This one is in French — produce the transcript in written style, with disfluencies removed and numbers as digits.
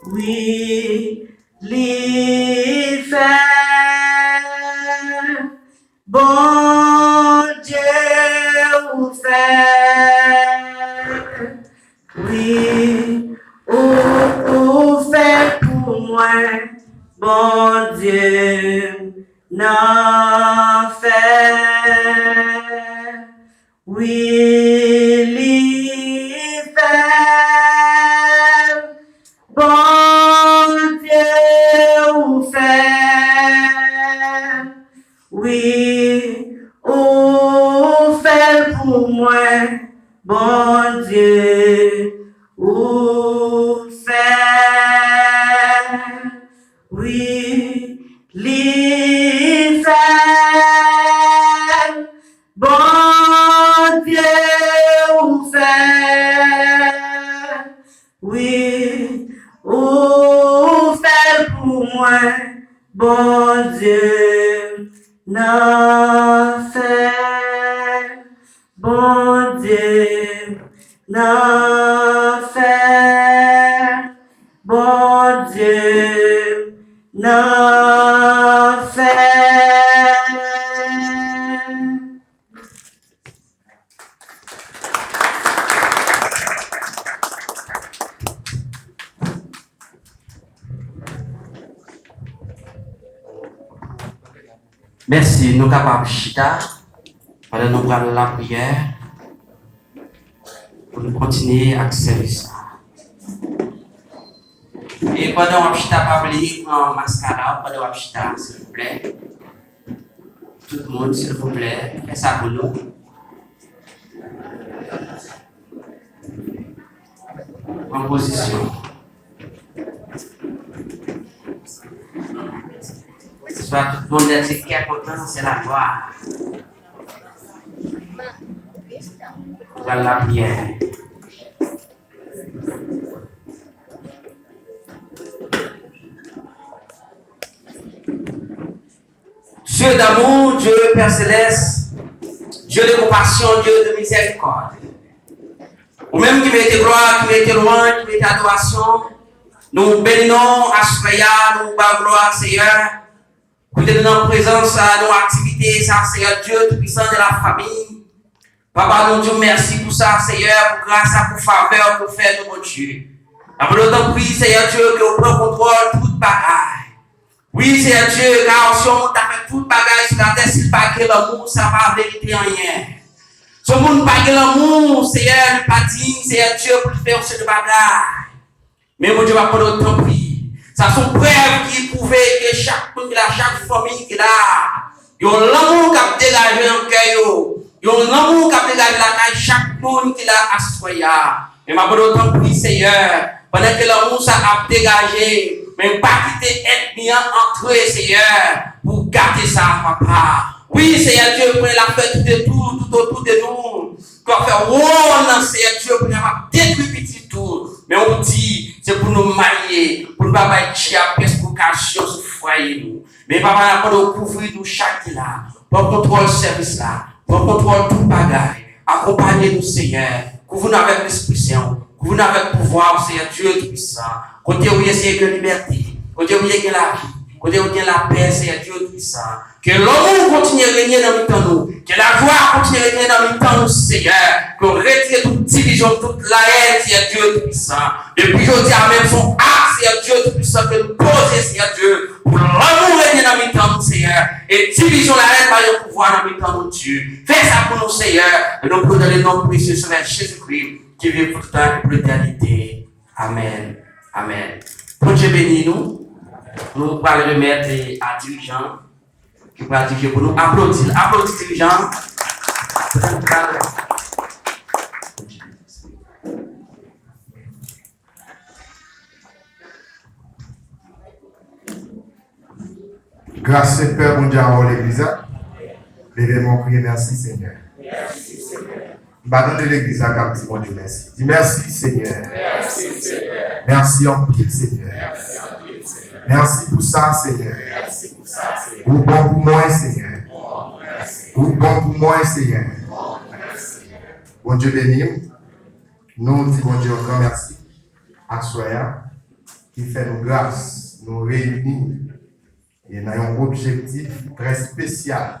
Oui, li fait, bon Dieu ou fait, oui, ou fait pour moi, bon Dieu n'en fait, oui, li fait, bon Dieu ou fait, oui, ou fait pour moi, bon Dieu, ou fait, oui, li fait, bon Dieu, ou fait, oui, ou fait pour moi, bon Dieu, n'en fait, bon Dieu, n'en fait, bon Dieu, n'en fait. Merci, nous capables chita pendant nous prenons la prière pour nous continuer à service. Et pendant que chita pas oublier en mascara, pendant que chita, s'il vous plaît, tout le monde, s'il vous plaît, faites ça pour nous. En position. Soit tout le monde dit qui est content, c'est la gloire. Voilà la prière. Dieu d'amour, Dieu Père Céleste, Dieu de compassion, Dieu de miséricorde. Ou même qui mette gloire, qui mette louange, qui mette adoration, nous bénissons, Ashraya, nous bas gloire, Seigneur. Pour te donner en présence à nos activités, ça, Seigneur Dieu, tout-puissant de la famille. Papa, nous disons merci pour ça, Seigneur, pour grâce, pour faveur, pour faire de mon Dieu. Après l'autre prie, Seigneur Dieu, que vous prenez contrôle de toute bagaille. Oui, Seigneur Dieu, car si on t'a fait toute bagaille sur la terre, s'il pas que l'amour, ça va vérité en rien. Si on n'a pas que l'amour, Seigneur, pas digne, Seigneur Dieu, pour faire ce bagaille. Mais mon Dieu va prendre autant prix. Ça sont preuves qui prouvent que chaque famille qui est là, il y a l'amour qui a dégagé dans le cœur, il y a l'amour qui a dégagé dans la caille, chaque monde qui est là à ce soya. Mais ma bonne autant prix, Seigneur, pendant que l'amour ça a dégagé, mais pas quitter être bien entre eux, Seigneur, pour garder ça, papa. Oui, Seigneur Dieu, prenez la fête tout autour de nous. Pour faire non, Seigneur Dieu, pour nous détruire petit tout. Mais on dit, c'est pour nous marier, pour nous pas mettre à pescocation sur le foyer. Mais papa, on doit couvrir nous chaque là, pour contrôler le service là, pour contrôler tout bagage. Accompagnez-nous, Seigneur. Couvre-nous avec l'Esprit Saint, couvre-nous avec le pouvoir, Seigneur Dieu tout-puissant. Côté où il y a Seigneur liberté, côté où il y a la vie, côté où il y a la paix, Seigneur Dieu tout-puissant. Que l'amour continue à régner dans le temps nous. Que la joie continue à régner dans le temps nous, Seigneur. Qu'on retire toute division, toute la haine, Seigneur Dieu tout-puissant. Depuis aujourd'hui, même son acte, Seigneur Dieu tout-puissant, que nous posons, Seigneur Dieu, pour l'amour régner dans le temps nous, Seigneur. Et division, la haine, par le pouvoir dans le temps nous, Dieu. Fais ça pour nous, Seigneur. Et nous prenons le nom précieux sur Jésus-Christ, qui vit pour le temps et pour l'éternité. Amen. Amen. Pour Dieu bénisse nous. Nous allons remettre à dirigeant. Qui va dire pour nous applaudir. Applaudis, dirigeant. Grâce et Père, mon Dieu, à l'église. Levez-moi, priez, merci Seigneur. Merci Seigneur. Madame de l'église, à Cap, mon Dieu, merci. Dis merci Seigneur. Merci Seigneur. Merci en pile Seigneur. Merci en pile Seigneur. Merci pour ça Seigneur. Merci pour ça Seigneur. Ou bon pour moi Seigneur. Ou bon pour moi Seigneur. Bon Dieu béni. Nous disons bon Dieu encore merci. À Soya. qui fait nous grâce, nous réunir et dans un objectif très spécial.